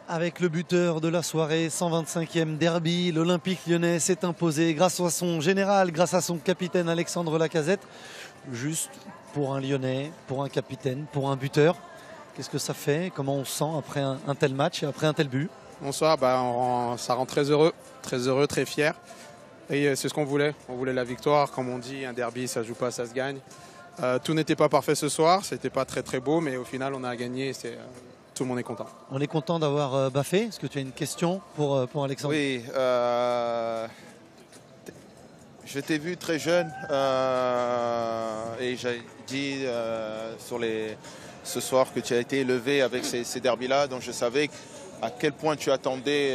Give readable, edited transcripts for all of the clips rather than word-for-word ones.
Avec le buteur de la soirée, 125e derby, l'Olympique lyonnais s'est imposé grâce à son général, grâce à son capitaine Alexandre Lacazette. Juste pour un Lyonnais, pour un capitaine, pour un buteur, qu'est-ce que ça fait? Comment on se sent après un tel match et après un tel but? Bonsoir, ça rend très heureux, très fier. Et c'est ce qu'on voulait. On voulait la victoire. Comme on dit, un derby, ça ne joue pas, ça se gagne. Tout n'était pas parfait ce soir, c'était pas très beau, mais au final, on a gagné. Tout le monde est content. On est content d'avoir baffé. Est-ce que tu as une question pour Alexandre? Oui, je t'ai vu très jeune et j'ai dit ce soir que tu as été élevé avec ces derbys-là, donc je savais à quel point tu attendais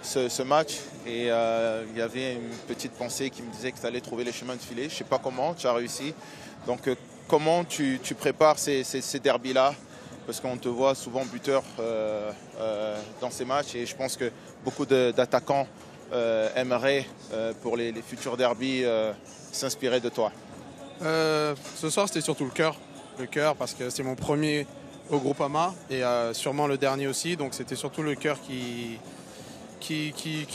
ce match. Et il y avait une petite pensée qui me disait que tu allais trouver les chemins de filer. Je ne sais pas comment, tu as réussi. Donc comment tu prépares ces derbys-là? Parce qu'on te voit souvent buteur dans ces matchs et je pense que beaucoup d'attaquants aimeraient pour les futurs derbys s'inspirer de toi. Ce soir, c'était surtout le cœur. Le cœur parce que c'est mon premier au Groupama et sûrement le dernier aussi. Donc c'était surtout le cœur qui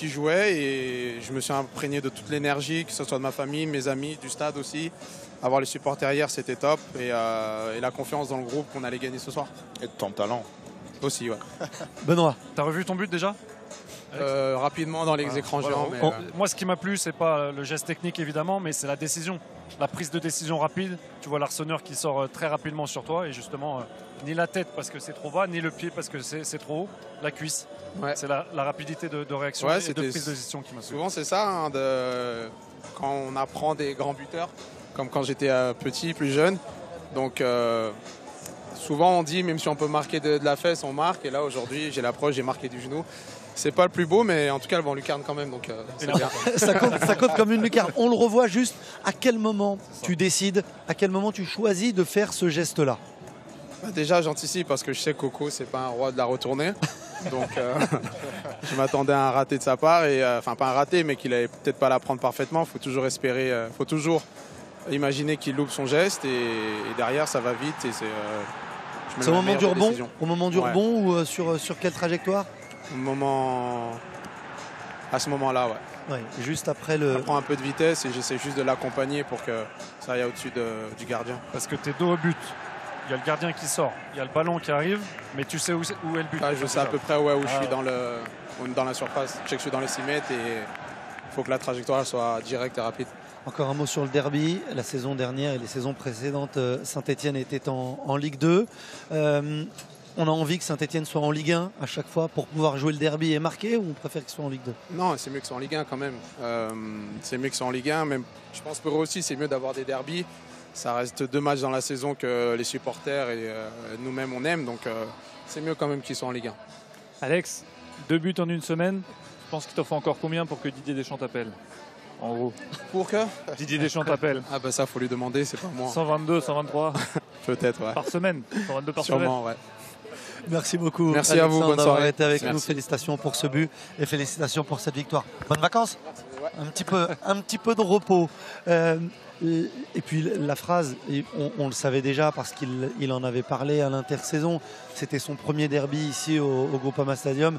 jouait et je me suis imprégné de toute l'énergie, que ce soit de ma famille, mes amis, du stade aussi. Avoir les supporters hier, c'était top et la confiance dans le groupe qu'on allait gagner ce soir. Et de ton talent. Aussi, ouais. Benoît. T'as revu ton but déjà? Rapidement dans les écrans géants. Mais, Moi, ce qui m'a plu, c'est pas le geste technique évidemment, mais c'est la décision. La prise de décision rapide. Tu vois l'Arseneur qui sort très rapidement sur toi et justement, ni la tête parce que c'est trop bas, ni le pied parce que c'est trop haut, la cuisse. Ouais. C'est la rapidité de réaction et de prise de décision qui m'a plu. Souvent, c'est ça, hein, quand on apprend des grands buteurs, comme quand j'étais petit, plus jeune. Donc, souvent, on dit, même si on peut marquer de la fesse, on marque. Et là, aujourd'hui, j'ai l'approche, j'ai marqué du genou. C'est pas le plus beau, mais en tout cas, le vent lucarne quand même, donc c'est bien. ça compte comme une lucarne. On le revoit juste. À quel moment tu décides, à quel moment tu choisis de faire ce geste-là? Déjà, j'anticipe parce que je sais que Coco, c'est pas un roi de la retournée. Donc, je m'attendais à un raté de sa part. Enfin, pas un raté, mais qu'il allait peut-être pas la prendre parfaitement. Il faut toujours espérer, faut toujours imaginer qu'il loupe son geste. Et derrière, ça va vite. C'est au moment du rebond, ou sur quelle trajectoire? À ce moment-là, ouais. Ouais, juste après le... Je prends un peu de vitesse et j'essaie juste de l'accompagner pour que ça aille au-dessus du gardien. Parce que tu es dos au but. Il y a le gardien qui sort, il y a le ballon qui arrive, mais tu sais où est le but. Je sais à peu près où je suis dans la surface. Je sais que je suis dans les 6 mètres et il faut que la trajectoire soit directe et rapide. Encore un mot sur le derby. La saison dernière et les saisons précédentes, Saint-Etienne était en Ligue 2. On a envie que Saint-Etienne soit en Ligue 1 à chaque fois pour pouvoir jouer le derby et marquer, ou on préfère qu'ils soient en Ligue 2? Non, c'est mieux qu'ils soient en Ligue 1 quand même. C'est mieux qu'ils soient en Ligue 1. Même, je pense pour eux aussi, c'est mieux d'avoir des derbys. Ça reste 2 matchs dans la saison que les supporters et nous-mêmes on aime. Donc c'est mieux quand même qu'ils soient en Ligue 1. Alex, 2 buts en une semaine. Je pense qu'il t'en faut encore combien pour que Didier Deschamps t'appelle? En gros. Pour que Didier Deschamps t'appelle. Ah bah ça, faut lui demander, c'est pas moi. 122, 123 peut-être, ouais. Par semaine. 122 par Sûrement, semaine. ouais. Merci beaucoup. Merci à vous, bonne soirée. D'avoir été avec nous. Merci. Félicitations pour ce but et félicitations pour cette victoire. Bonnes vacances. Un petit peu de repos. Et puis la phrase, on le savait déjà parce qu'il en avait parlé à l'intersaison. C'était son premier derby ici au Groupama Stadium.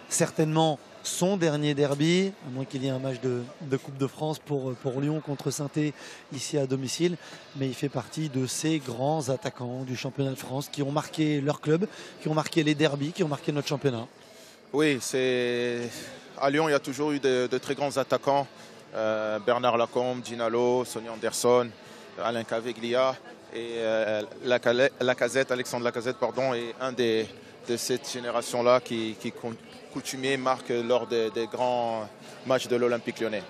Certainement son dernier derby, à moins qu'il y ait un match de Coupe de France pour Lyon contre Saint-Étienne ici à domicile. Mais il fait partie de ces grands attaquants du championnat de France qui ont marqué leur club, qui ont marqué les derbys, qui ont marqué notre championnat. Oui, à Lyon, il y a toujours eu de très grands attaquants. Bernard Lacombe, Ginalo, Sonny Anderson, Alain Caveglia et Lacazette, Alexandre Lacazette, pardon, est un de cette génération-là qui coutumier marque lors des grands matchs de l'Olympique lyonnais.